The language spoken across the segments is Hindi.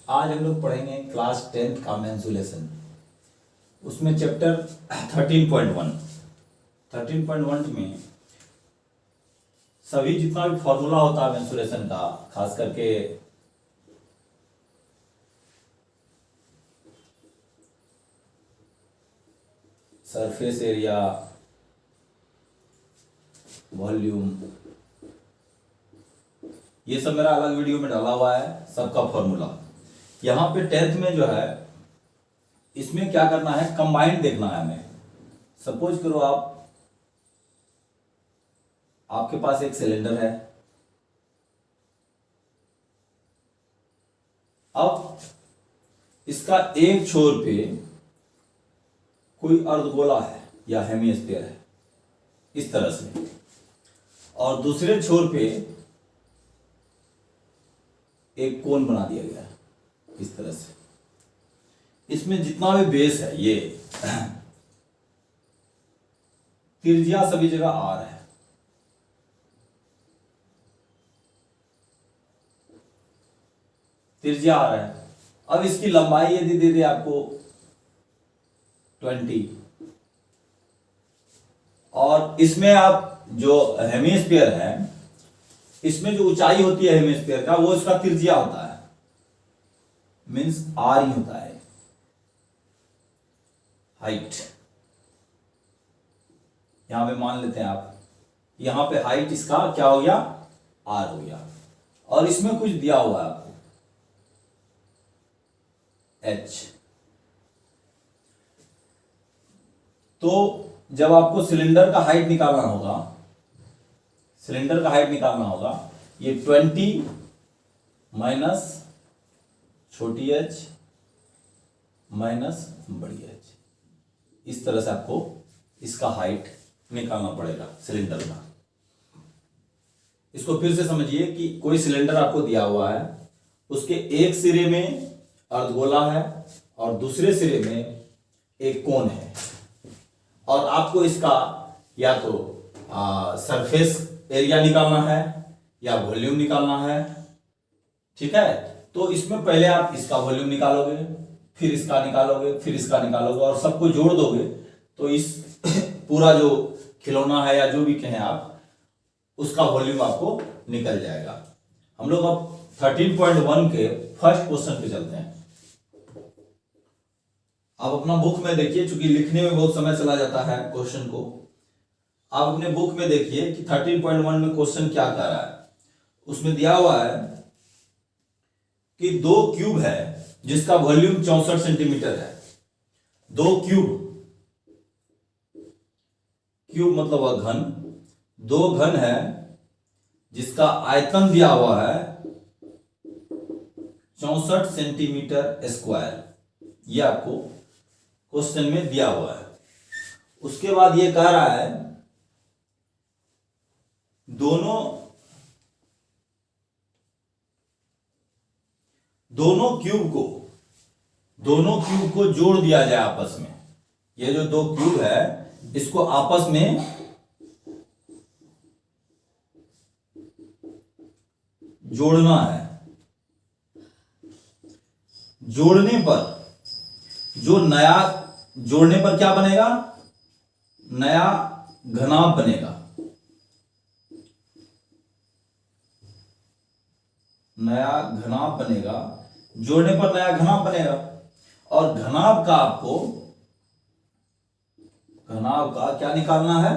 आज हम लोग पढ़ेंगे क्लास 10th का मेंसुरेशन। उसमें चैप्टर 13.1 में सभी जितना भी फॉर्मूला होता है मेंसुरेशन का, खास करके सरफेस एरिया, वॉल्यूम, ये सब मेरा अलग वीडियो में डाला हुआ है सबका फॉर्मूला। यहाँ पे 10th में जो है इसमें क्या करना है, कंबाइंड देखना है हमें। सपोज करो आपके पास एक सिलेंडर है। अब इसका एक छोर पे कोई अर्धगोला है या हेमिस्फीयर है इस तरह से, और दूसरे छोर पे एक कोन बना दिया गया है इस तरह से। इसमें जितना भी बेस है, ये त्रिज्या सभी जगह आर है। त्रिज्या आर है। अब इसकी लंबाई यदि दे दे आपको 20, और इसमें आप जो हेमिस्फीयर है, इसमें जो ऊंचाई होती है हेमिस्फीयर का, वो इसका त्रिज्या होता है, मीन्स आर ही होता है, हाइट। यहां पे मान लेते हैं आप, यहां पे हाइट इसका क्या हो गया, आर हो गया। और इसमें कुछ दिया हुआ है आपको, एच। तो जब आपको सिलेंडर का हाइट निकालना होगा, ये 20 माइनस छोटी एच माइनस बड़ी एच, इस तरह से आपको इसका हाइट निकालना पड़ेगा सिलेंडर का। इसको फिर से समझिए कि कोई सिलेंडर आपको दिया हुआ है, उसके एक सिरे में अर्धगोला है और दूसरे सिरे में एक कोन है, और आपको इसका या तो सरफेस एरिया निकालना है या वॉल्यूम निकालना है। ठीक है, तो इसमें पहले आप इसका वॉल्यूम निकालोगे, फिर इसका निकालोगे, फिर इसका निकालोगे, और सबको जोड़ दोगे तो इस पूरा जो खिलौना है या जो भी कहें आप, उसका वॉल्यूम आपको निकल जाएगा। हम लोग अब 13.1 के फर्स्ट क्वेश्चन पे चलते हैं। आप अपना बुक में देखिए, चूंकि लिखने में बहुत समय चला जाता है क्वेश्चन को, आप अपने बुक में देखिए कि 13.1 में क्वेश्चन क्या कर रहा है। उसमें दिया हुआ है कि दो क्यूब है जिसका वॉल्यूम 64 सेंटीमीटर है। दो क्यूब मतलब वह घन, दो घन है जिसका आयतन दिया हुआ है 64 सेंटीमीटर स्क्वायर। ये आपको क्वेश्चन में दिया हुआ है। उसके बाद ये कह रहा है दोनों क्यूब को जोड़ दिया जाए आपस में। ये जो दो क्यूब है इसको आपस में जोड़ना है। जोड़ने पर क्या बनेगा, नया घनाभ बनेगा। जोड़ने पर नया घनाभ बनेगा। और घनाभ का क्या निकालना है,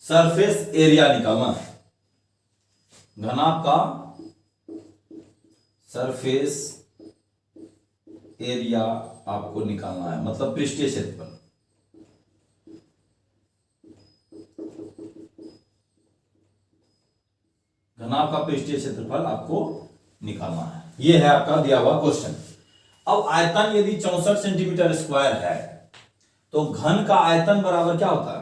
सरफेस एरिया निकालना है। घनाभ का सरफेस एरिया आपको निकालना है, मतलब पृष्ठीय क्षेत्रफल। घनाभ का पृष्ठीय क्षेत्रफल आपको निकालना है। यह है आपका दिया हुआ क्वेश्चन। अब आयतन यदि 64 सेंटीमीटर स्क्वायर है, तो घन का आयतन बराबर क्या होता है,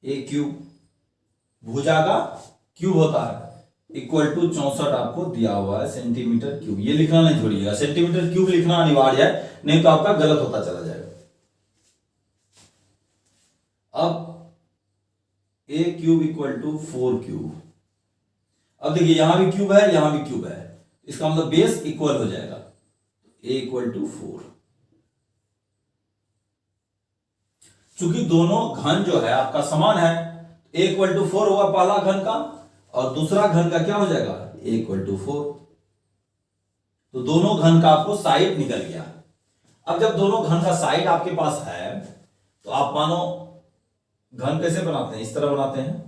ए क्यूब। भुजा का क्यूब होता है, इक्वल टू 64 आपको दिया हुआ है सेंटीमीटर क्यूब। ये लिखना नहीं छोड़िएगा, सेंटीमीटर क्यूब लिखना अनिवार्य है, नहीं तो आपका गलत होता चला जाएगा। अब ए क्यूब इक्वल टू 4 क्यूब। अब देखिए यहां भी क्यूब है, यहां भी क्यूब है, इसका मतलब बेस इक्वल हो जाएगा, ए इक्वल टू 4। चूंकि दोनों घन जो है आपका समान है, ए इक्वल टू 4 होगा पहला घन का, और दूसरा घन का क्या हो जाएगा, ए इक्वल टू 4। तो दोनों घन का आपको साइड निकल गया। अब जब दोनों घन का साइड आपके पास है, तो आप मानो घन कैसे बनाते हैं, इस तरह बनाते हैं।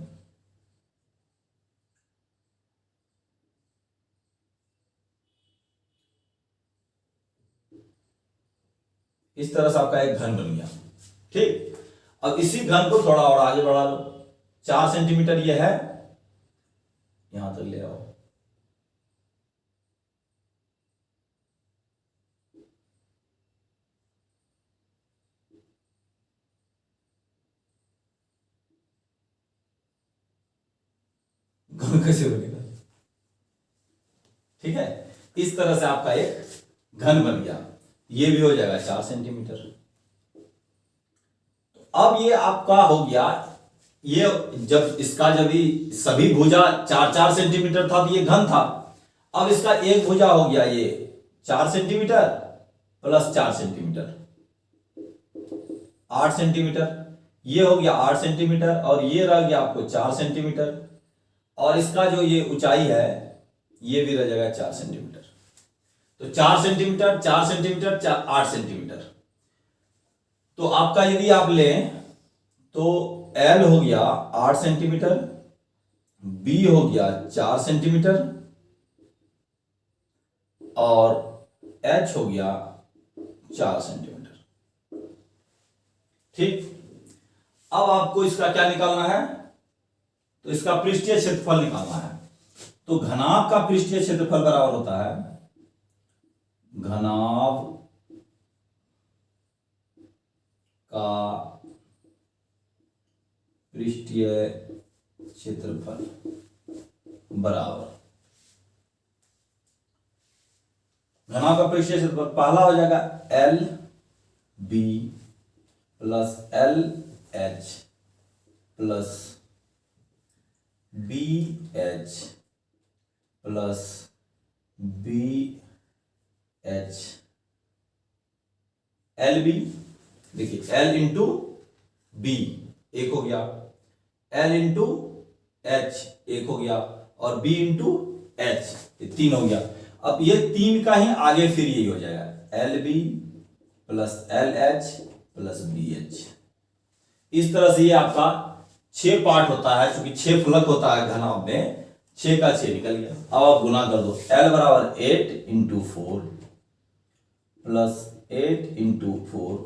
इस तरह से आपका एक घन बन गया, ठीक। अब इसी घन को थोड़ा और आगे बढ़ा लो, 4 सेंटीमीटर ये है, यहां तक ले आओ। घन कैसे बनेगा, ठीक है। इस तरह से आपका एक घन बन गया, ये भी हो जाएगा 4 सेंटीमीटर। तो अब ये आपका हो गया, ये जब इसका जब भी सभी भुजा 4-4 सेंटीमीटर था तो ये घन था। अब इसका एक भुजा हो गया ये 4 सेंटीमीटर प्लस 4 सेंटीमीटर, 8 सेंटीमीटर। ये हो गया 8 सेंटीमीटर, और ये रह गया आपको 4 सेंटीमीटर, और इसका जो ये ऊंचाई है ये भी रह जाएगा 4 सेंटीमीटर। तो 4 सेंटीमीटर 4 सेंटीमीटर 8 सेंटीमीटर। तो आपका यदि आप लें तो एल हो गया 8 सेंटीमीटर, बी हो गया 4 सेंटीमीटर, और एच हो गया 4 सेंटीमीटर, ठीक। अब आपको इसका क्या निकालना है, तो इसका पृष्ठीय क्षेत्रफल निकालना है। तो घनाभ का पृष्ठीय क्षेत्रफल बराबर होता है घनाभ का पृष्ठीय क्षेत्रफल बराबर, घनाभ का पृष्ठीय क्षेत्रफल पहला हो जाएगा L B plus L H plus B H plus B H, L B, देखिए एल इंटू बी एक हो गया, एल इंटू एच एक हो गया, और बी इंटू एच ये 3 हो गया। अब ये 3 का ही आगे फिर यही हो जाएगा, L B plus L H plus B H. इस तरह से ये आपका 6 पार्ट होता है, क्योंकि 6 फलक होता है घनाभ में, 6 का 6 निकल गया। अब आप गुना कर दो, एल बराबर 8 into 4 plus 8 into 4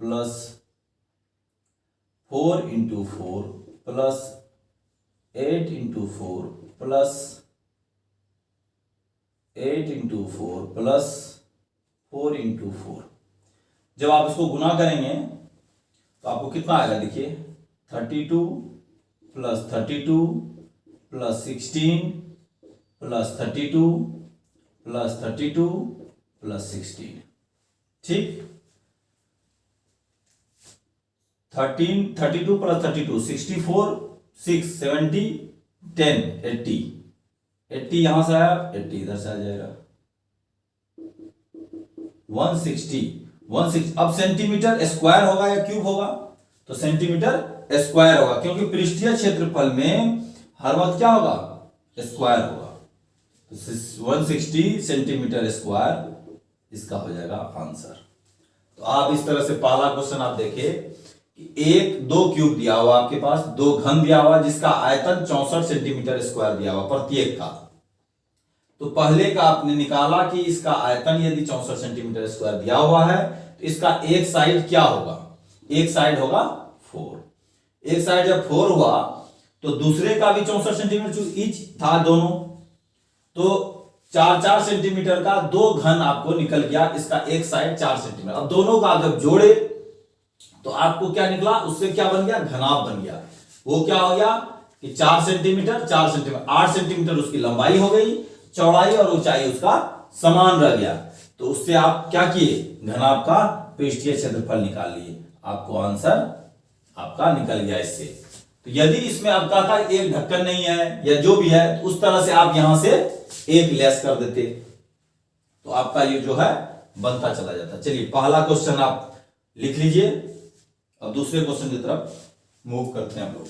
plus 4 into 4 plus 8 into 4 plus 8 into 4 plus 4 into 4। जब आप इसको गुना करेंगे तो आपको कितना आएगा, देखिए 32 plus 32 plus 16 plus 32 plus 32 plus 16, ठीक। 32 प्लस 32 64 6 70 10 80, 80 यहां से आया, 80 इधर से आ जाएगा, 160। अब सेंटीमीटर स्क्वायर होगा या क्यूब होगा, तो सेंटीमीटर स्क्वायर होगा, क्योंकि पृष्ठीय क्षेत्रफल में हर वक्त क्या होगा, स्क्वायर होगा। तो 160 सेंटीमीटर स्क्वायर इसका हो जाएगा आंसर। तो आप इस तरह से पहला क्वेश्चन आप देखिए कि 2 क्यूब दिया हुआ आपके पास, 2 घन दिया हुआ जिसका आयतन 64 सेंटीमीटर स्क्वायर दिया हुआ प्रत्येक का। तो पहले का आपने निकाला कि इसका आयतन यदि 64 सेंटीमीटर स्क्वायर दिया हुआ है तो इसका एक साइड क्या होगा, एक साइड होगा 4। एक साइड जब 4 हुआ तो दूसरे का भी 64 सेंटीमीटर ईच था दोनों, तो 4-4 सेंटीमीटर का 2 घन आपको निकल गया, इसका एक साइड 4 सेंटीमीटर। अब दोनों का जब जोड़े तो आपको क्या निकला, उससे क्या बन गया, घनाभ बन गया। वो क्या हो गया कि 4 सेंटीमीटर 4 सेंटीमीटर 8 सेंटीमीटर उसकी लंबाई हो गई, चौड़ाई और ऊंचाई उसका समान रह गया। तो उससे आप क्या किए, घनाभ का पृष्ठीय क्षेत्रफल निकाल लिए, आपको आंसर आपका निकल गया इससे। तो यदि इसमें आपका था एक ढक्कन नहीं है या जो भी है, तो उस तरह से आप यहां से एक लेस कर देते, तो आपका ये जो है बनता चला जाता। चलिए पहला क्वेश्चन आप लिख लीजिए, अब दूसरे क्वेश्चन की तरफ मूव करते हैं हम लोग।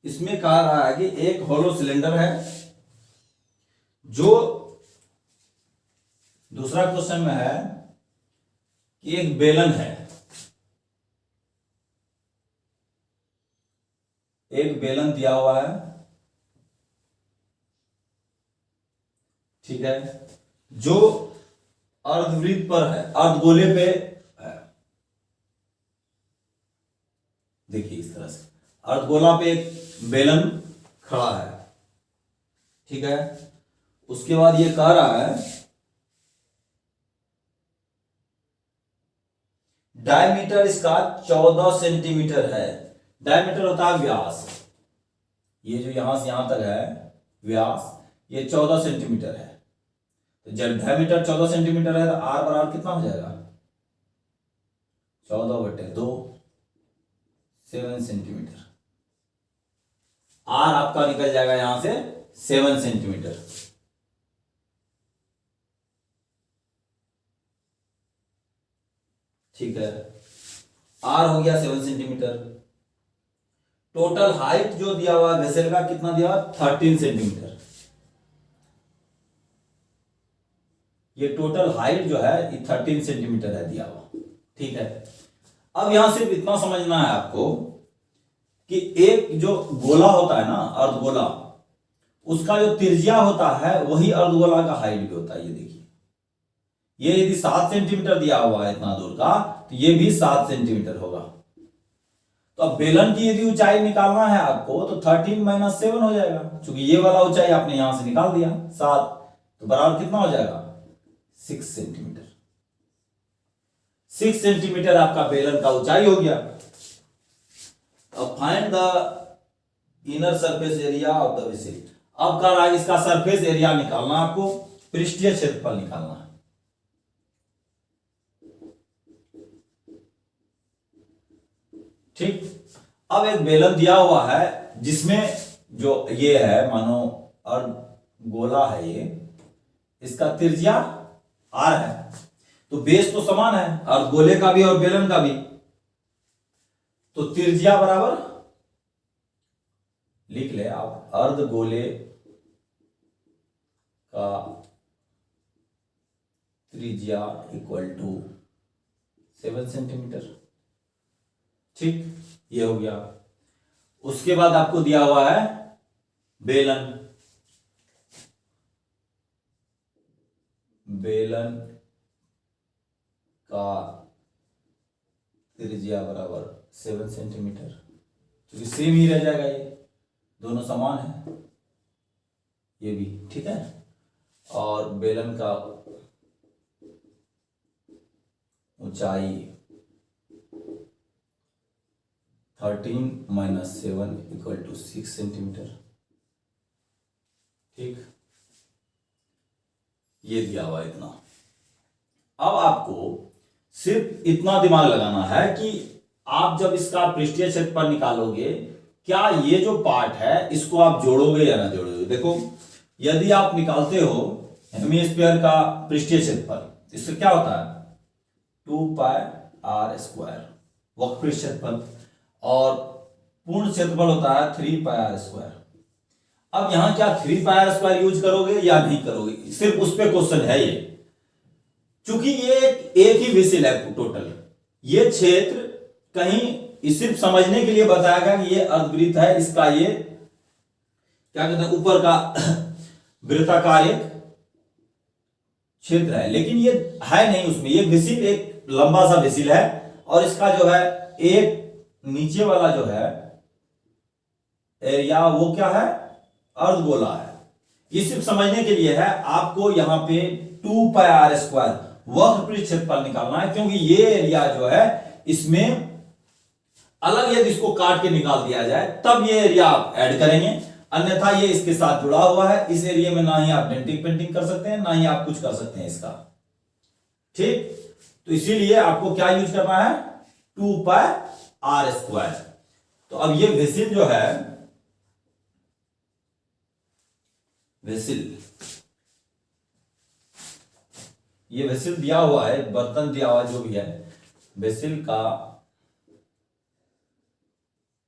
इसमें कहा रहा है कि एक होलो सिलेंडर है, जो दूसरा क्वेश्चन में है कि एक बेलन है, एक बेलन दिया हुआ है, ठीक है, जो अर्धवृत्त पर है, अर्धगोले पे है। देखिए इस तरह से अर्धगोला पे एक बेलन खड़ा है, ठीक है। उसके बाद ये कह रहा है डायमीटर इसका 14 सेंटीमीटर है। डायमीटर होता है व्यास, ये जो यहां से यहां तक है व्यास, ये 14 सेंटीमीटर है। तो जब डायमीटर 14 सेंटीमीटर है तो आर बराबर कितना हो जाएगा, 14/2, 7 सेंटीमीटर। आर आपका निकल जाएगा यहां से 7 सेंटीमीटर। ठीक है, आर हो गया 7 सेंटीमीटर। टोटल हाइट जो दिया हुआ है वेसल का कितना दिया हुआ, 13 सेंटीमीटर। ये टोटल हाइट जो है ये 13 सेंटीमीटर है दिया हुआ, ठीक है। अब यहां सिर्फ इतना समझना है आपको कि एक जो गोला होता है ना, अर्धगोला, उसका जो त्रिज्या होता है वही अर्धगोला का हाइट भी होता है। ये देखिए, ये यदि 7 सेंटीमीटर दिया हुआ है इतना दूर का, तो ये भी 7 सेंटीमीटर होगा। तो अब बेलन की यदि ऊंचाई निकालना है आपको, तो 13 - 7 हो जाएगा, क्योंकि ये वाला ऊंचाई आपने यहां से निकाल दिया 7, तो बराबर कितना हो जाएगा, 6 सेंटीमीटर। 6 सेंटीमीटर आपका बेलन का ऊंचाई हो गया। अब find the inner surface area of the vessel. अब कह रहा है इसका सरफेस एरिया निकालना, आपको पृष्ठीय क्षेत्रफल निकालना है। ठीक, अब एक बेलन दिया हुआ है जिसमें जो ये है मानो अर्धगोला है, ये इसका त्रिज्या आर है, तो बेस तो समान है अर्धगोले का भी और बेलन का भी, तो त्रिज्या बराबर लिख ले आप, अर्धगोले का त्रिज्या इक्वल टू 7 सेंटीमीटर। ठीक, ये हो गया। उसके बाद आपको दिया हुआ है बेलन, बेलन का त्रिज्या बराबर 7 सेंटीमीटर, क्योंकि सेम ही रह जाएगा, ये दोनों समान है, ये भी ठीक है। और बेलन का ऊंचाई 13 - 7 = 6 सेंटीमीटर। ठीक, ये दिया हुआ इतना। अब आपको सिर्फ इतना दिमाग लगाना है कि आप जब इसका पृष्ठीय क्षेत्रफल निकालोगे, क्या ये जो पार्ट है इसको आप जोड़ोगे या ना जोड़ोगे। देखो, यदि आप निकालते हो हेमिस्फीयर का पृष्ठीय क्षेत्रफल, इससे क्या होता है 2πr² वक्र क्षेत्रफल, और पूर्ण क्षेत्रफल होता है 3πr²। अब यहां क्या 3πr² यूज करोगे या नहीं करोगे, सिर्फ उस पे क्वेश्चन है ये, क्योंकि ये एक ही वेसल है टोटल। ये क्षेत्र कहीं सिर्फ समझने के लिए बताया गया कि ये अर्धवृत्त है, इसका ये क्या कहते हैं ऊपर का वृत्ताकार एक क्षेत्र है, लेकिन ये है नहीं उसमें। ये वेसल एक लंबा सा वेसल है, और इसका जो है एक नीचे वाला जो है एरिया वो क्या है, अर्धगोला है। ये सिर्फ समझने के लिए है, आपको यहाँ पे 2 पाई आर स्क्वायर वक्र पृष्ठ क्षेत्रफल निकालना है, क्योंकि ये एरिया जो है इसमें अलग यदि इसको काट के निकाल दिया जाए तब ये एरिया आप ऐड करेंगे, अन्यथा ये इसके साथ जुड़ा हुआ है। इस एरिया में ना ही आप डेंटिंग पेंटिंग कर सकते हैं, ना ही आप कुछ कर सकते हैं इसका। ठीक, तो इसीलिए आपको क्या यूज करना है, 2 पाई आर स्क्वायर। तो अब ये वेसिल जो है, वेसिल, ये वेसिल दिया हुआ है, बर्तन दिया हुआ जो भी है, वेसिल का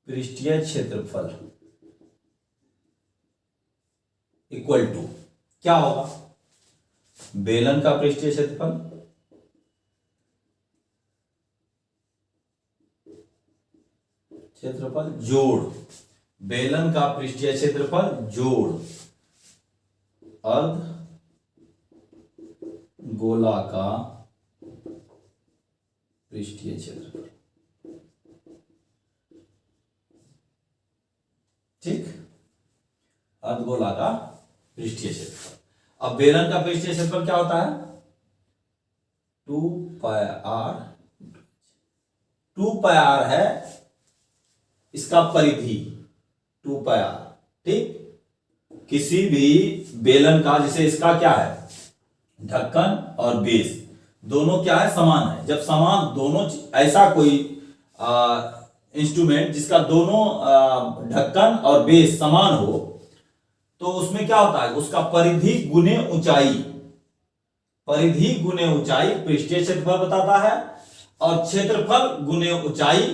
पृष्ठीय क्षेत्रफल इक्वल टू क्या होगा, बेलन का पृष्ठीय क्षेत्रफल जोड़ बेलन का पृष्ठीय क्षेत्रफल जोड़ अर्ध गोला का पृष्ठीय क्षेत्रफल। ठीक, अर्धगोला का पृष्ठीय क्षेत्रफल। अब बेलन का पृष्ठीय क्षेत्रफल क्या होता है, 2 पाई आर। 2 पाई आर है इसका परिधि, 2 पाई आर। ठीक, किसी भी बेलन का, जैसे इसका क्या है, ढक्कन और बेस दोनों क्या है, समान है। जब समान दोनों, ऐसा कोई इंस्ट्रूमेंट जिसका दोनों ढक्कन और बेस समान हो, तो उसमें क्या होता है, उसका परिधि गुने ऊंचाई, परिधि गुने ऊंचाई पृष्ठीय क्षेत्रफल बताता है, और क्षेत्रफल गुने ऊंचाई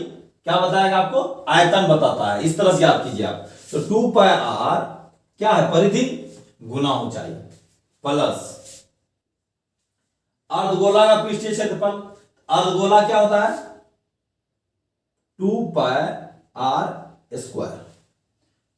क्या बताएगा आपको, आयतन बताता है। इस तरह से याद कीजिए आप। तो 2 पाई आर क्या है, परिधि गुना ऊंचाई, प्लस अर्धगोला का पृष्ठीय क्षेत्रफल। अर्धगोला क्या होता है, 2 pi r square,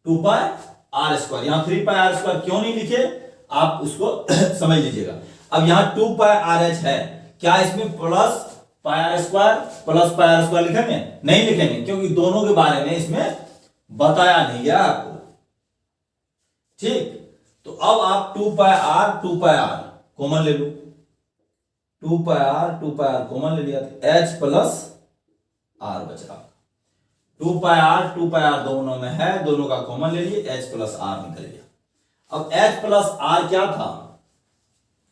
2 pi r square. यहां 3 पाई आर स्क्वायर क्यों नहीं लिखे, आप उसको समझ लीजिएगा। अब यहां 2 पाई आर एच है, क्या इसमें plus pi r square plus pi r square लिखेंगे, नहीं लिखेंगे, क्योंकि दोनों के बारे में इसमें बताया नहीं गया आपको। ठीक, तो अब आप 2 पाई आर कॉमन ले लो, 2 पाई आर कॉमन ले लिया, तो एच प्लस आर बच रहा। 2 पाई आर दोनों में है, दोनों का कॉमन ले लिए, एच प्लस आर निकल गया। अब एच प्लस आर क्या था,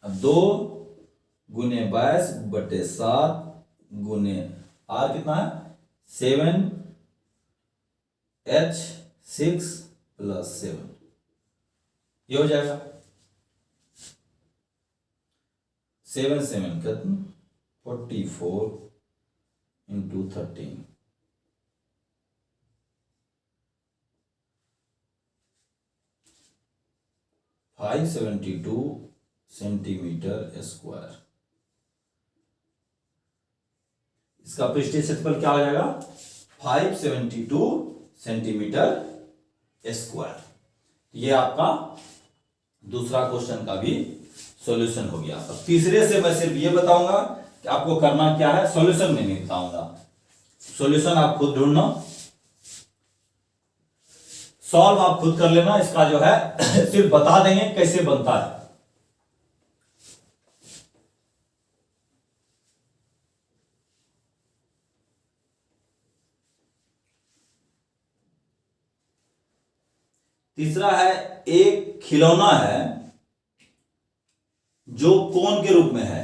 अब 2 गुने 22 बटे 7 गुने आर कितना है, 7 एच 6 प्लस 7, ये हो जाएगा 7 7 कितना 44 इंटू 13, 572 सेंटीमीटर स्क्वायर। इसका पृष्ठीय क्षेत्रफल क्या हो जाएगा, 572 सेंटीमीटर स्क्वायर। ये आपका दूसरा क्वेश्चन का भी सॉल्यूशन हो गया। अब तीसरे से मैं सिर्फ ये बताऊंगा कि आपको करना क्या है, सॉल्यूशन में नहीं बताऊंगा, सॉल्यूशन आप खुद ढूंढना, सॉल्व आप खुद कर लेना। इसका जो है सिर्फ बता देंगे कैसे बनता है। तीसरा है, एक खिलौना है जो कोन के रूप में है।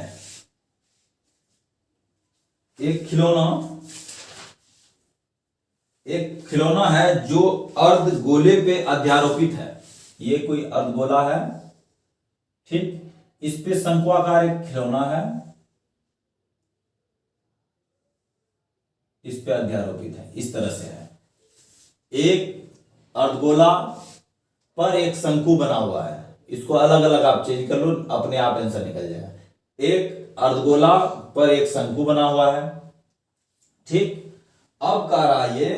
एक खिलौना है जो अर्ध गोले पे अध्यारोपित है। ये कोई अर्धगोला है, ठीक, इस पे शंक्वाकार एक खिलौना है, इस पे अध्यारोपित है, इस तरह से है। एक अर्धगोला पर एक शंकु बना हुआ है, इसको अलग अलग आप चेंज कर लो, अपने आप आंसर निकल जाएगा। एक अर्धगोला पर एक शंकु बना हुआ है, ठीक। अब कह रहा है ये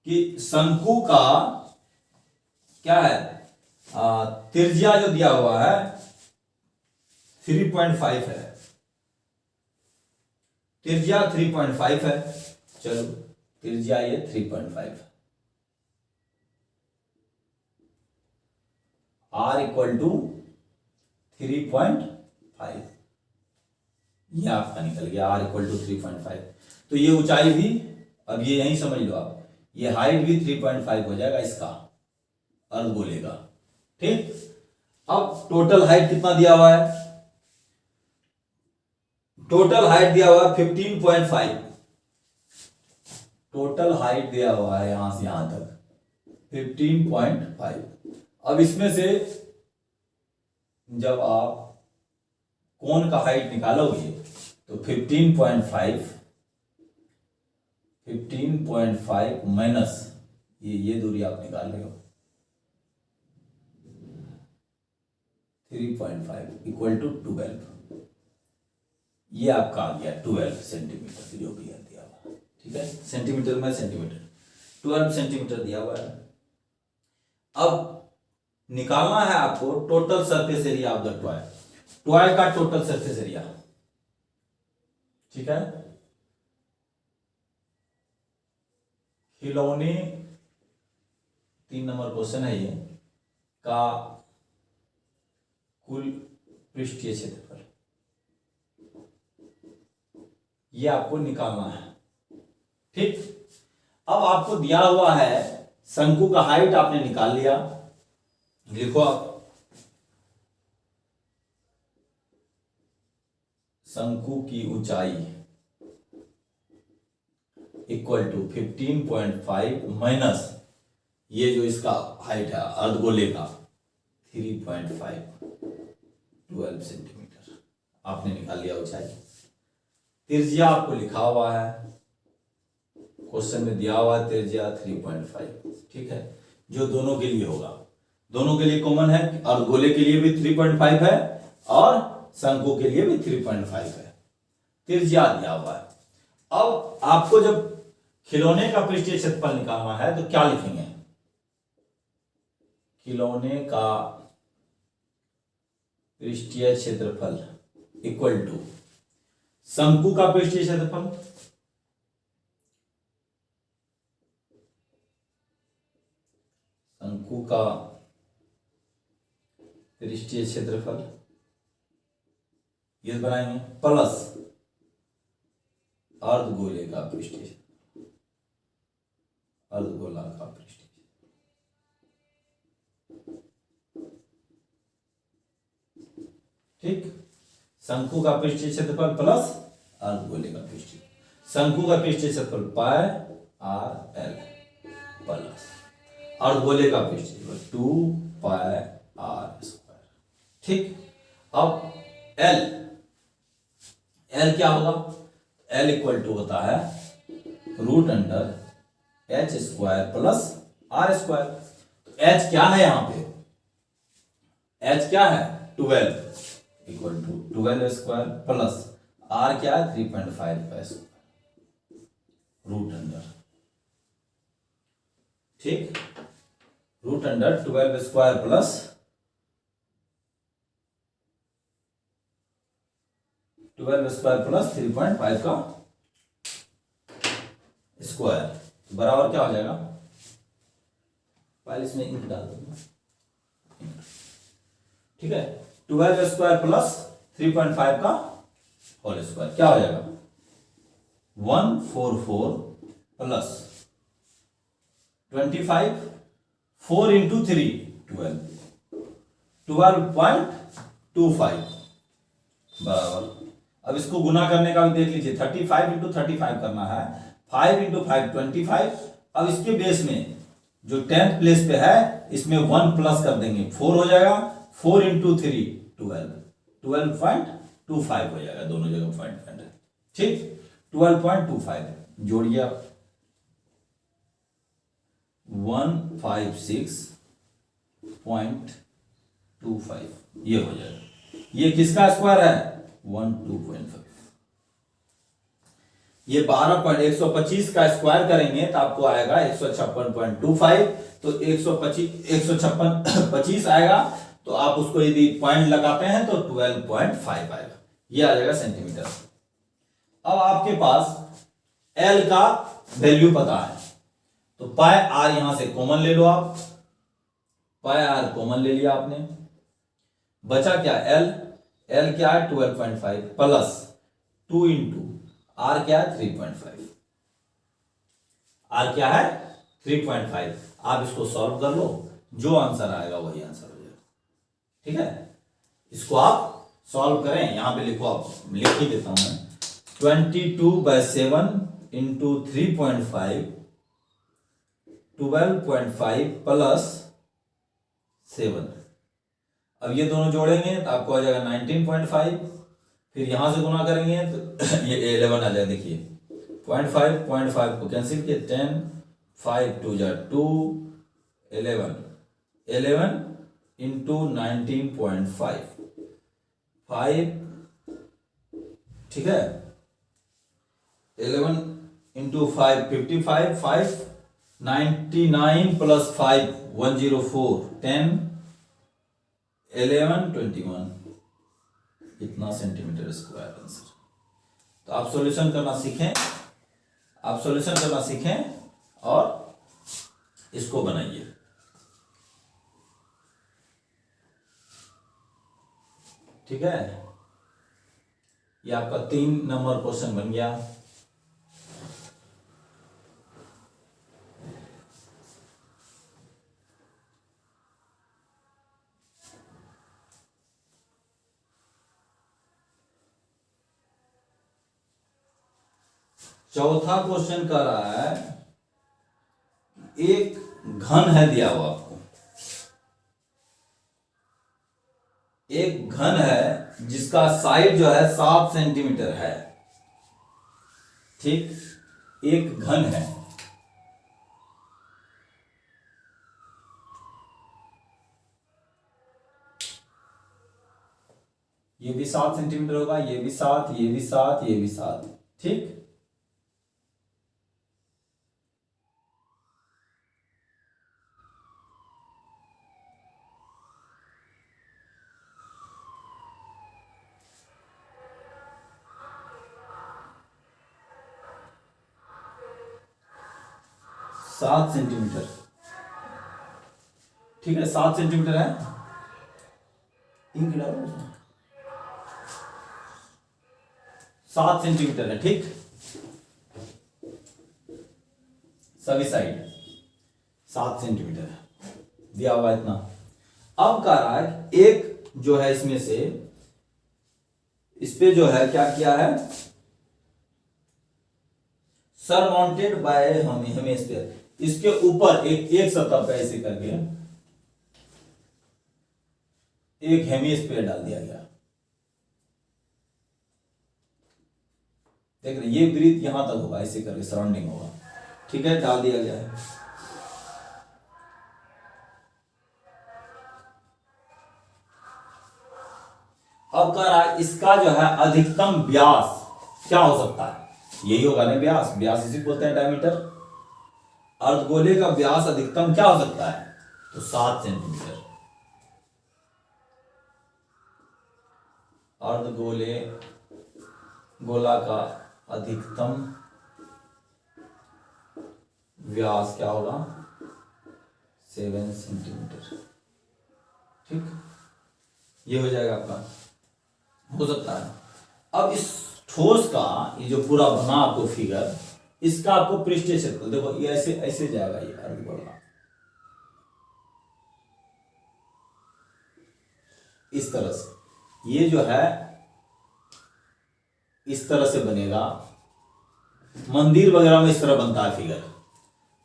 कि शंकु का क्या है, त्रिज्या जो दिया हुआ है 3.5 है, त्रिज्या 3.5 है। चलो त्रिज्या ये 3.5 है। r इक्वल टू 3.5, ये आपका निकल गया r इक्वल टू 3.5। तो ये ऊंचाई भी, अब ये यही समझ लो आप, ये हाइट भी 3.5 हो जाएगा इसका, अर्धगोले का। ठीक, अब टोटल हाइट कितना दिया हुआ है? टोटल हाइट दिया हुआ है 15.5, टोटल हाइट दिया हुआ है यहां से यहां तक 15.5। अब इसमें से जब आप कोन का हाइट निकालोगे तो 15.5 माइनस ये दूरी आप निकाल रहे हो 3.5 इक्वल टू 12, ये आपका आ गया 12 सेंटीमीटर, जो भी है दिया हुआ। ठीक है, सेंटीमीटर में सेंटीमीटर, 12 सेंटीमीटर दिया हुआ है। अब निकालना है आपको total surface area of the toy, toy का टोटल सरफेस एरिया। ठीक है, खिलौने 3 नंबर क्वेश्चन है ये का कुल पृष्ठीय क्षेत्रफल, ये आपको निकालना है। ठीक, अब आपको दिया हुआ है शंकु का हाइट आपने निकाल लिया, लिखो आप शंकु की ऊंचाई इक्वल टू 15.5 माइनस ये जो इसका हाइट है अर्धगोले का 3.5, 12 सेंटीमीटर आपने निकाल लिया ऊंचाई। त्रिज्या आपको लिखा हुआ है, क्वेश्चन में दिया हुआ है त्रिज्या 3.5। ठीक है, जो दोनों के लिए होगा, दोनों के लिए कॉमन है, अर्धगोले के लिए भी 3.5 है और शंकु के लिए भी 3.5 है, त्रिज्या दिया हुआ है। अब आपको जब खिलौने का पृष्ठीय क्षेत्रफल निकालना है तो क्या लिखेंगे? खिलौने का पृष्ठीय क्षेत्रफल इक्वल टू शंकु का पृष्ठीय क्षेत्रफल, शंकु का पृष्ठीय क्षेत्रफल ये बनाएंगे प्लस अर्धगोले का पृष्ठीय, अर्धगोला का पृष्ठीय। ठीक, शंकु का पृष्ठीय क्षेत्रफल प्लस अर्धगोले का पृष्ठीय, शंकु का पृष्ठीय क्षेत्रफल पाई आर एल प्लस अर्धगोले का पृष्ठीय क्षेत्रफल 2 पाई आर स्क्वायर। ठीक, अब एल क्या होगा? एल इक्वल टू होता है root under H square plus r square. तो एच क्या है यहां पे? एच क्या है? 12 equal to 12 square plus r क्या है? 3.5 का स्क्वायर रूट अंडर। ठीक, root under 12 square plus 12 square plus 3.5 का स्क्वायर बराबर क्या हो जाएगा? पहले इसमें इंक डाल दूंगा। ठीक है, 12 स्क्वायर प्लस 3.5 का होल स्क्वायर क्या हो जाएगा? 144 प्लस 25, 4 इंटू 3 12, 12.25 बराबर। अब इसको गुना करने का भी देख लीजिए, 35 इंटू 35 करना है, 5 इंटू 5 25। अब इसके बेस में जो 10th प्लेस पे है इसमें 1 प्लस कर देंगे, 4 हो जाएगा, 4 इंटू 3 12, 12.25 हो जाएगा, दोनों जगह पॉइंट है। ठीक, 12.25 जोड़िए आप, 156.25 ये हो जाएगा। ये किसका स्क्वायर है? 12.5। ये 125 का स्क्वायर करेंगे तो आपको आएगा 156.25। तो 156 आएगा, तो आप उसको यदि पॉइंट लगाते हैं तो 12.5 आएगा, ये आ जाएगा सेंटीमीटर। अब आपके पास L का वैल्यू पता है, तो पाई आर यहां से कॉमन ले लो आप, पाई आर कॉमन ले लिया आपने, बचा क्या एल, एल क्या है 12.5 प्लस 2 इंटू आर क्या है 3.5, आर क्या है 3.5। आप इसको सॉल्व कर लो, जो आंसर आएगा वही आंसर हो जाएगा। ठीक है, इसको आप सॉल्व करें, यहां पे लिखो, आप लिख ही देता हूं मैं, 22/7 इंटू 3.5 12.5 प्लस 7। अब ये दोनों जोड़ेंगे तो आपको आ जाएगा 19.5, फिर यहां से गुना करेंगे तो ये 11 आ जाएगा। देखिए 0.5 को कैंसिल किए, 10 5 2 जा 2 11 11 इंटू 19.5 5, ठीक है, 11 इंटू 5 55 5 99 प्लस 5 104 10 11 21, इतना सेंटीमीटर स्क्वायर आंसर। तो आप सॉल्यूशन करना सीखें, आप सॉल्यूशन करना सीखें और इसको बनाइए। ठीक है, ये आपका 3 नंबर क्वेश्चन बन गया। चौथा क्वेश्चन कह रहा है, एक घन है दिया हुआ आपको, एक घन है जिसका साइड जो है 7 सेंटीमीटर है। ठीक, एक घन है, ये भी 7 सेंटीमीटर होगा, ये भी 7, ये भी 7, ये भी 7। ठीक, सात सेंटीमीटर, ठीक है, 7 सेंटीमीटर है, 7 सेंटीमीटर है। ठीक, सभी साइड 7 सेंटीमीटर है दिया हुआ इतना। अब कह रहा है एक जो है इसमें से, इस पे जो है क्या किया है, सरमाउंटेड बाय हेमिस्फीयर, इसके ऊपर एक सतह पे ऐसे करके एक हेमिस्फीयर डाल दिया गया। देख रहे, ये वृत्त यहां तक होगा, ऐसे करके सराउंडिंग होगा। ठीक है, डाल दिया गया है। अब कह रहा है इसका जो है अधिकतम व्यास क्या हो सकता है, यही होगा ना व्यास, व्यास इसी बोलते हैं डायमीटर। अर्धगोले का व्यास अधिकतम क्या हो सकता है, तो 7 सेंटीमीटर। अर्धगोले गोला का अधिकतम व्यास क्या होगा, 7 सेंटीमीटर। ठीक, ये हो जाएगा आपका, हो सकता है। अब इस ठोस का ये जो पूरा बना आपको फिगर, इसका आपको पृष्ठीय क्षेत्रफल देखो, ये ऐसे ऐसे जाएगा, ये अर्धगोला इस तरह से, ये जो है इस तरह से बनेगा। मंदिर वगैरह में इस तरह बनता है फिगर,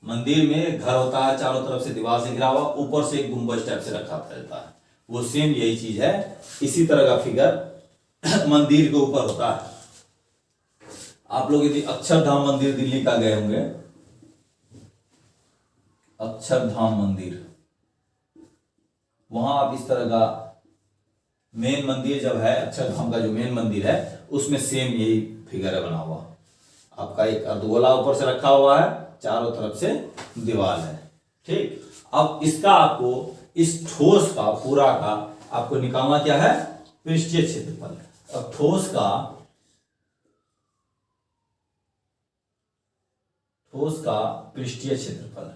मंदिर में घर होता है, चारों तरफ से दीवार से घिरा हुआ, ऊपर से एक गुंबज टाइप से रखा रहता है, वो सेम यही चीज है। इसी तरह का फिगर मंदिर के ऊपर होता है। आप लोग यदि अक्षरधाम मंदिर दिल्ली का गए होंगे, अक्षरधाम मंदिर, वहां आप इस तरह का मेन मंदिर जब है, अक्षरधाम का जो मेन मंदिर है, उसमें सेम यही फिगर है बना हुआ। आपका एक अर्धगोला ऊपर से रखा हुआ है, चारों तरफ से दीवार है। ठीक, अब इसका आपको, इस ठोस का पूरा का आपको निकालना क्या है, पृष्ठीय क्षेत्रफल। अब ठोस का पृष्ठीय क्षेत्रफल,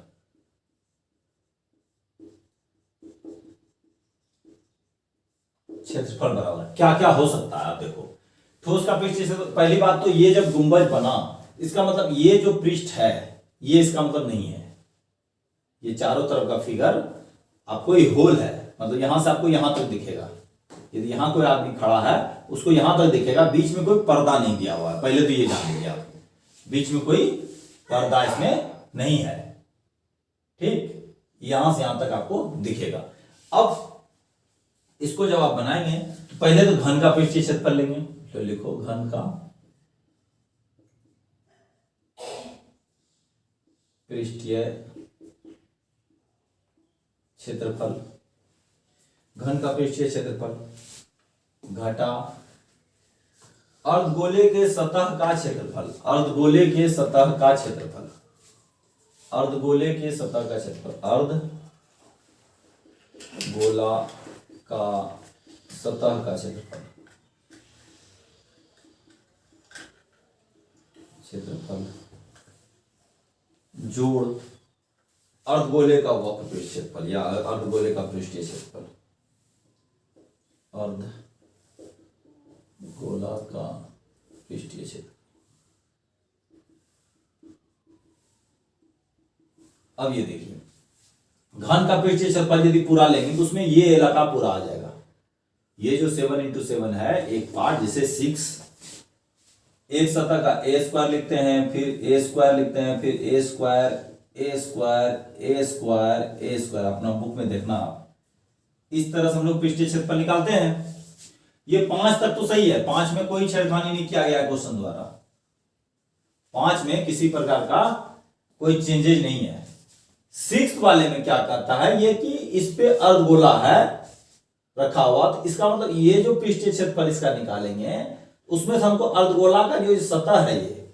क्षेत्रफल बराबर क्या क्या हो सकता है। आप देखो ठोस का पृष्ठ क्षेत्रफल, पहली बात तो ये जब गुंबज बना इसका मतलब ये जो पृष्ठ है ये इसका मतलब नहीं है, ये चारों तरफ का फिगर आपको ये होल है, मतलब यहां से आपको यहां तक दिखेगा। यदि यहां कोई आदमी खड़ा है उसको यहां तक दिखेगा, बीच में कोई पर्दा नहीं दिया हुआ है, पहले तो ये जान लीजिए आप, बीच में कोई पर्दा इसमें नहीं है, ठीक, यहां से यहां तक आपको दिखेगा। अब इसको जब आप बनाएंगे तो पहले तो घन का पृष्ठीय क्षेत्रफल लेंगे, तो लिखो घन का पृष्ठीय क्षेत्रफल, घन का पृष्ठीय क्षेत्रफल घटा अर्धगोले के सतह का क्षेत्रफल, अर्धगोले के सतह का क्षेत्रफल, अर्धगोले के सतह का क्षेत्रफल, अर्धगोला का सतह का क्षेत्रफल, क्षेत्रफल जोड़ अर्धगोले का वक्र पृष्ठ क्षेत्रफल या अर्धगोले का पृष्ठीय क्षेत्रफल, अर्धगोला का पृष्ठीय क्षेत्र। अब ये देखिए घन का पृष्ठीय क्षेत्रफल यदि पूरा लेंगे तो उसमें ये इलाका पूरा आ जाएगा, ये जो 7 × 7 है एक पार्ट, जिसे 6 एक सतह का a स्क्वायर लिखते हैं, फिर a स्क्वायर लिखते हैं, फिर a square a square a square a square, अपना बुक में देखना आप, इस तरह से हम लोग पृष्ठीय क्षेत्रफल निकालते हैं। ये 5 तक तो सही है, 5 में कोई छेड़खानी नहीं किया गया है क्वेश्चन द्वारा, 5 में किसी प्रकार का कोई चेंजेज नहीं है। 6th वाले में क्या करता है ये कि इस पे अर्धगोला है रखा हुआ, तो इसका मतलब ये जो पृष्ठीय क्षेत्रफल इसका निकालेंगे उसमें से हमको अर्धगोला का जो सतह है ये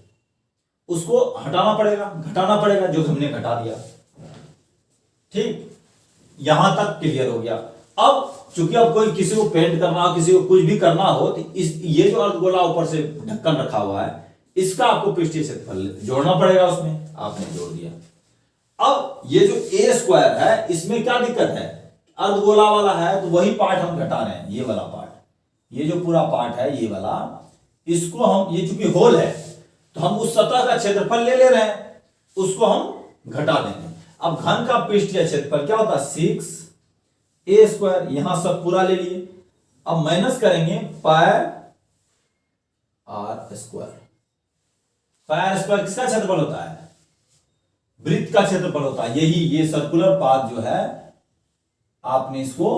उसको हटाना पड़ेगा, घटाना पड़ेगा, जो हमने घटा दिया, ठीक, यहां तक क्लियर हो गया। अब चूंकि अब कोई किसी को पेंट करना हो, किसी को कुछ भी करना हो, तो इस ये जो अर्धगोला ऊपर से ढक्कन रखा हुआ है इसका आपको पृष्ठीय क्षेत्रफल जोड़ना पड़ेगा, उसमें आपने जोड़ दिया। अब ये जो a स्क्वायर है इसमें क्या दिक्कत है, अर्धगोला वाला है तो वही पार्ट हम घटा रहे हैं, ये वाला पार्ट, ये जो पूरा पार्ट है ये वाला, इसको हम, ये चूंकि होल है तो हम उस सतह का क्षेत्रफल ले रहे हैं, उसको हम घटा देंगे। अब घन का पृष्ठीय क्षेत्रफल क्या होता है 6a स्क्वायर, यहां सब पूरा ले लिए, अब माइनस करेंगे पाई r स्क्वायर। पाई r स्क्वायर किसका क्षेत्रफल होता है, वृत्त का क्षेत्रफल होता है, यही ये सर्कुलर पाथ जो है आपने इसको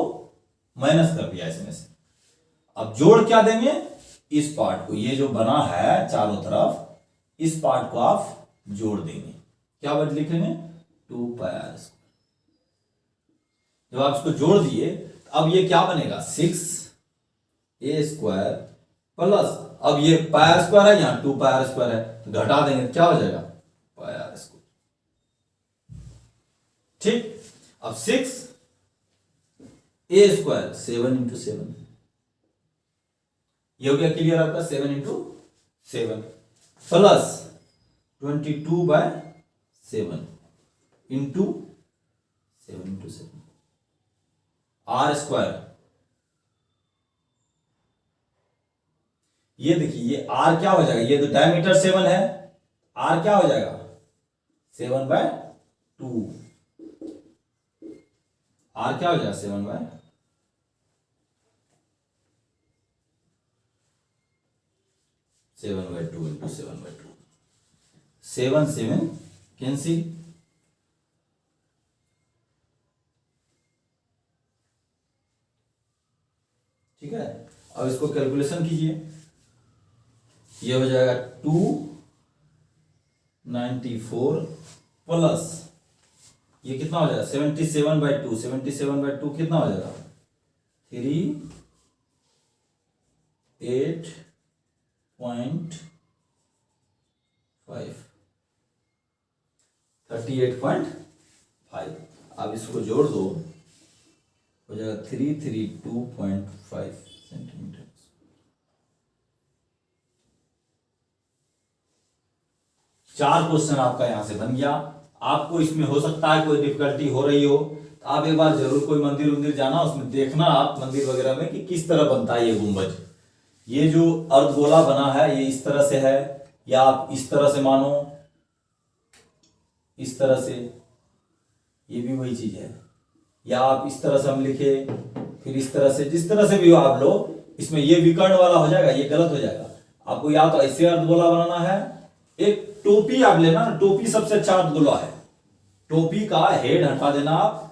माइनस कर दिया इसमें से। अब जोड़ क्या देंगे, इस पार्ट को, ये जो बना है चारों तरफ, इस पार्ट को आप जोड़ देंगे, क्या वर्ड लिखेंगे 2 पाई r स्क्वायर। जब आप इसको जोड़ दिए अब ये क्या बनेगा 6a स्क्वायर प्लस, अब ये पाई r स्क्वायर है, यहां 2 पाई r स्क्वायर है, तो घटा देंगे क्या हो जाएगा पाई r स्क्वायर, ठीक। अब 6a स्क्वायर 7 × 7, ये हो गया क्लियर आपका, 7 × 7 प्लस 22/7 इंटू 7 × 7 r स्क्वायर। ये देखिए ये r क्या हो जाएगा, ये तो डायमीटर 7 है, r क्या हो जाएगा 7/2, r क्या हो जाएगा 7/2 × 7/2, 7 7 कैंसिल, ठीक है। अब इसको कैलकुलेशन कीजिए, ये हो जाएगा 294 प्लस ये कितना हो जाएगा 77/2, 77/2 कितना हो जाएगा 38.5। अब इसको जोड़ दो, हो जाएगा 332.5 सेंटीमीटर। चार क्वेश्चन आपका यहां से बन गया। आपको इसमें हो सकता है कोई डिफिकल्टी हो रही हो, तो आप एक बार जरूर कोई मंदिर उंदिर जाना, उसमें देखना आप मंदिर वगैरह में कि किस तरह बनता है ये गुंबज। ये जो अर्धगोला बना है ये इस तरह से है, या आप इस तरह से मानो, इस तरह से, ये भी वही चीज है, या आप इस तरह से हम लिखे, फिर इस तरह से, जिस तरह से भी हो आप लो, इसमें ये विकर्ण वाला हो जाएगा, ये गलत हो जाएगा। आपको या तो ऐसे अर्धगोला बनाना है, एक टोपी आप लेना, टोपी सबसे अच्छा अर्धगोला है। टोपी का हेड हटा देना आप,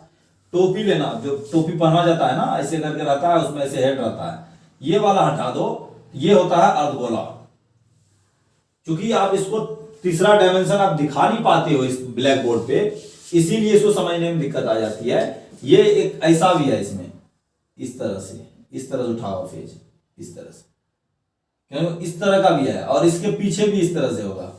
टोपी लेना जो टोपी पहना जाता है ना, ऐसे करके रहता है, उसमें ऐसे हेड रहता है, ये वाला हटा दो, ये होता है अर्धगोला। क्योंकि आप इसको तीसरा डायमेंशन आप दिखा नहीं पाते हो इस ब्लैक बोर्ड पे, इसीलिए इसको समझने में दिक्कत आ जाती है। ये एक ऐसा भी है इसमें, इस तरह से, इस तरह से उठा हुआ फेज, इस तरह से, क्योंकि इस तरह का भी है, और इसके पीछे भी इस तरह से होगा।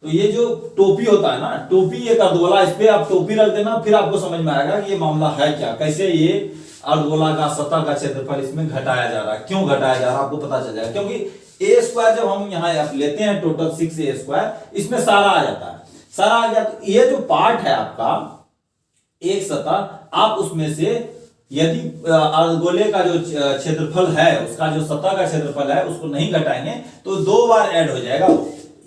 तो ये जो टोपी होता है ना, टोपी एक अर्धगोला, इस पे आप टोपी रख देना, फिर आपको समझ में आएगा कि ये मामला है क्या, कैसे ये अर्धगोला का सतह का क्षेत्रफल इसमें घटाया जा रहा है, क्यों घटाया जा रहा है, आपको पता चल जाएगा। क्योंकि ए स्क्वायर जब हम यहाँ लेते हैं टोटल 6a स्क्वायर, इसमें सारा आ जाता है, सारा आ गया। तो ये जो पार्ट है आपका एक सतह, आप उसमें से यदि अर्धगोले का जो क्षेत्रफल है, उसका जो सतह का क्षेत्रफल है, उसको नहीं घटाएंगे तो 2 बार ऐड हो जाएगा।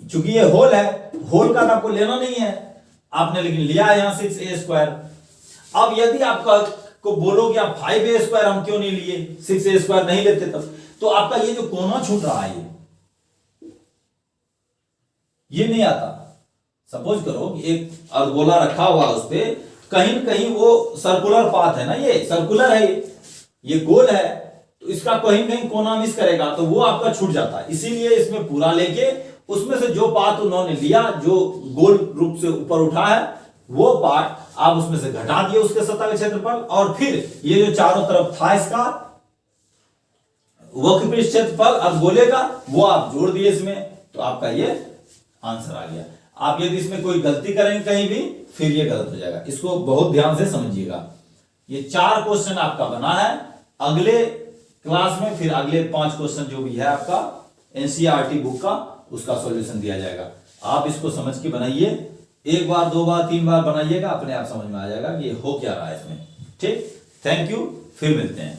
चूंकि ये होल है, होल का आपको लेना नहीं है आपने, लेकिन लिया है यहां 6a स्क्वायर। अब यदि आपका को बोलो कि आप 5a स्क्वायर हम क्यों नहीं लिए, 6a स्क्वायर नहीं लेते तब, तो आपका ये जो कोना छूट रहा है ये नहीं आता। सपोज करो कि एक अर्धगोला रखा हुआ उस पर कहीं न कहीं वो सर्कुलर पाथ है ना, ये सर्कुलर है, ये गोल है, तो इसका कहीं कहीं कोना मिस करेगा, तो वो आपका छूट जाता है। इसीलिए इसमें पूरा लेके उसमें से जो पार्ट उन्होंने लिया, जो गोल रूप से ऊपर उठा है, वो पार्ट आप उसमें से घटा दिए उसके सतह के क्षेत्रफल, और फिर ये जो चारों तरफ था इसका वक्रपृष्ठ क्षेत्रफल अर्धगोले का, वो आप जोड़ दिए इसमें, तो आपका ये आंसर आ गया। आप यदि इसमें कोई गलती करेंगे कहीं भी, फिर ये गलत हो जाएगा। इसको बहुत ध्यान से समझिएगा। ये 4 क्वेश्चन आपका बना है, अगले क्लास में फिर अगले 5 क्वेश्चन जो भी है आपका एनसीईआरटी बुक का, उसका सॉल्यूशन दिया जाएगा। आप इसको समझ के बनाइए, 1 बार 2 बार 3 बार बनाइएगा, अपने आप समझ में आ जाएगा कि ये हो क्या रहा है इसमें। ठीक, थैंक यू, फिर मिलते हैं।